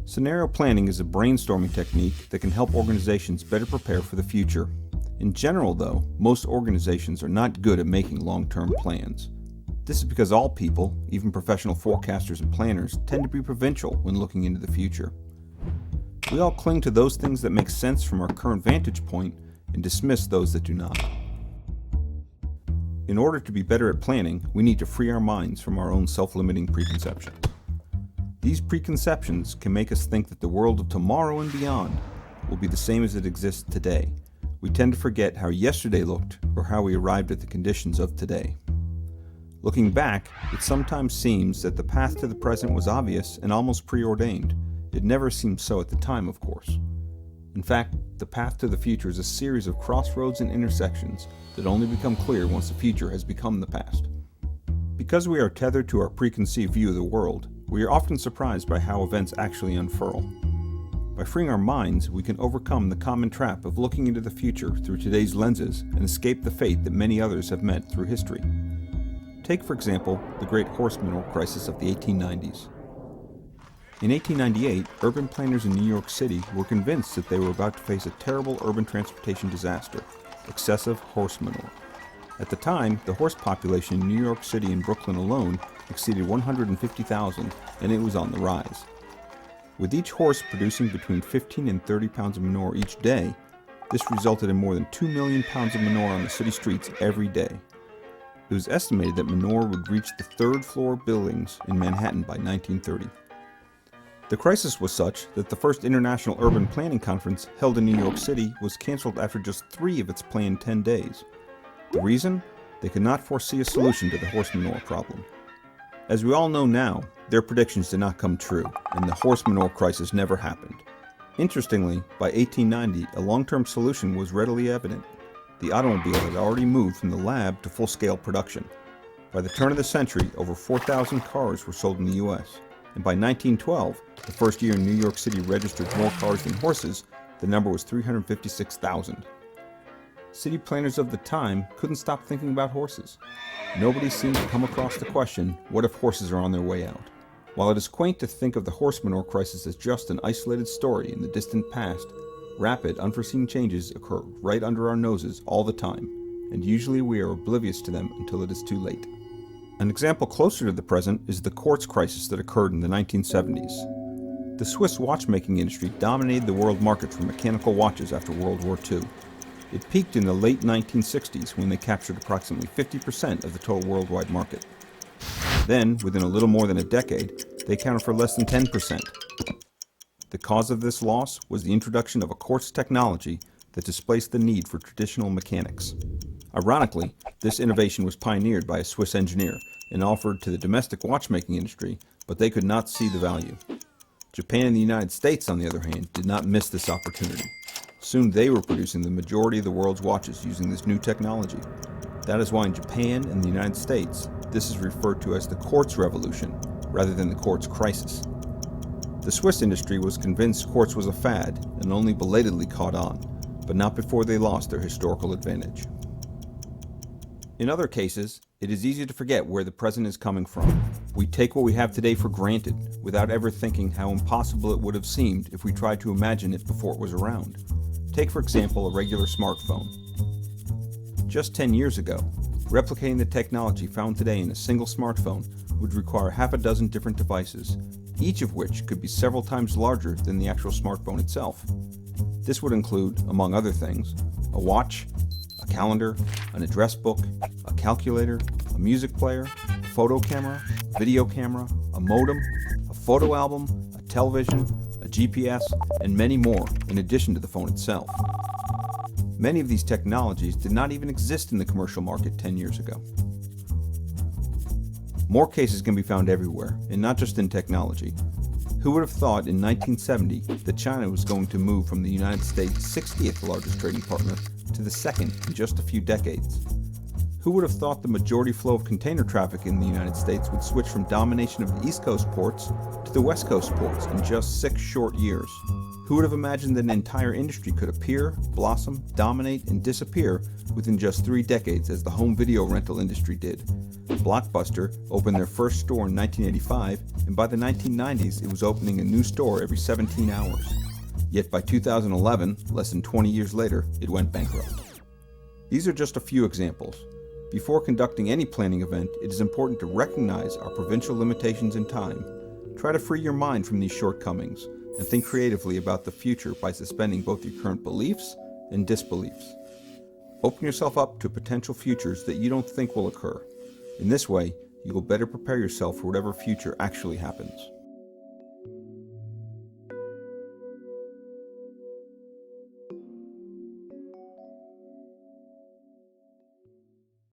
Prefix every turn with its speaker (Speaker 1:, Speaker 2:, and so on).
Speaker 1: Scenario planning is a brainstorming technique that can help organizations better prepare for the future. In general, though, most organizations are not good at making long-term plans. This is because all people, even professional forecasters and planners, tend to be provincial when looking into the future. We all cling to those things that make sense from our current vantage point and dismiss those that do not. In order to be better at planning, we need to free our minds from our own self-limiting preconceptions. These preconceptions can make us think that the world of tomorrow and beyond will be the same as it exists today. We tend to forget how yesterday looked or how we arrived at the conditions of today. Looking back, it sometimes seems that the path to the present was obvious and almost preordained. It never seemed so at the time, of course. In fact, the path to the future is a series of crossroads and intersections that only become clear once the future has become the past. Because we are tethered to our preconceived view of the world, we are often surprised by how events actually unfurl. By freeing our minds, we can overcome the common trap of looking into the future through today's lenses and escape the fate that many others have met through history. Take, for example, the great horse manure crisis of the 1890s. In 1898, urban planners in New York City were convinced that they were about to face a terrible urban transportation disaster: excessive horse manure. At the time, the horse population in New York City and Brooklyn alone exceeded 150,000, and it was on the rise. With each horse producing between 15 and 30 pounds of manure each day, this resulted in more than 2 million pounds of manure on the city streets every day. It was estimated that manure would reach the third-floor buildings in Manhattan by 1930. The crisis was such that the first International Urban Planning Conference held in New York City was canceled after just 3 of its planned 10 days. The reason? They could not foresee a solution to the horse manure problem. As we all know now, their predictions did not come true, and the horse manure crisis never happened. Interestingly, by 1890, a long-term solution was readily evident. The automobile had already moved from the lab to full-scale production. By the turn of the century, over 4,000 cars were sold in the U.S., and by 1912, the first year New York City registered more cars than horses, the number was 356,000. City planners of the time couldn't stop thinking about horses. Nobody seemed to come across the question, what if horses are on their way out? While it is quaint to think of the horse manure crisis as just an isolated story in the distant past, rapid, unforeseen changes occur right under our noses all the time, and usually we are oblivious to them until it is too late. An example closer to the present is the quartz crisis that occurred in the 1970s. The Swiss watchmaking industry dominated the world market for mechanical watches after World War II. It peaked in the late 1960s when they captured approximately 50% of the total worldwide market. Then, within a little more than a decade, they accounted for less than 10%. The cause of this loss was the introduction of a quartz technology that displaced the need for traditional mechanics. Ironically, this innovation was pioneered by a Swiss engineer and offered to the domestic watchmaking industry, but they could not see the value. Japan and the United States, on the other hand, did not miss this opportunity. Soon they were producing the majority of the world's watches using this new technology. That is why in Japan and the United States, this is referred to as the quartz revolution rather than the quartz crisis. The Swiss industry was convinced quartz was a fad and only belatedly caught on, but not before they lost their historical advantage. In other cases, it is easy to forget where the present is coming from. We take what we have today for granted without ever thinking how impossible it would have seemed if we tried to imagine it before it was around. Take, for example, a regular smartphone. Just 10 years ago, replicating the technology found today in a single smartphone would require half a dozen different devices, each of which could be several times larger than the actual smartphone itself. This would include, among other things, a watch, a calendar, an address book, a calculator, a music player, a photo camera, video camera, a modem, a photo album, a television, a GPS, and many more, in addition to the phone itself. Many of these technologies did not even exist in the commercial market 10 years ago. More cases can be found everywhere, and not just in technology. Who would have thought in 1970 that China was going to move from the United States' 60th largest trading partner to the second in just a few decades? Who would have thought the majority flow of container traffic in the United States would switch from domination of the East Coast ports to the West Coast ports in just 6 short years? Who would have imagined that an entire industry could appear, blossom, dominate, and disappear within just 3 decades as the home video rental industry did? Blockbuster opened their first store in 1985, and by the 1990s it was opening a new store every 17 hours. Yet by 2011, less than 20 years later, it went bankrupt. These are just a few examples. Before conducting any planning event, it is important to recognize our provincial limitations in time. Try to free your mind from these shortcomings and think creatively about the future by suspending both your current beliefs and disbeliefs. Open yourself up to potential futures that you don't think will occur. In this way, you will better prepare yourself for whatever future actually happens.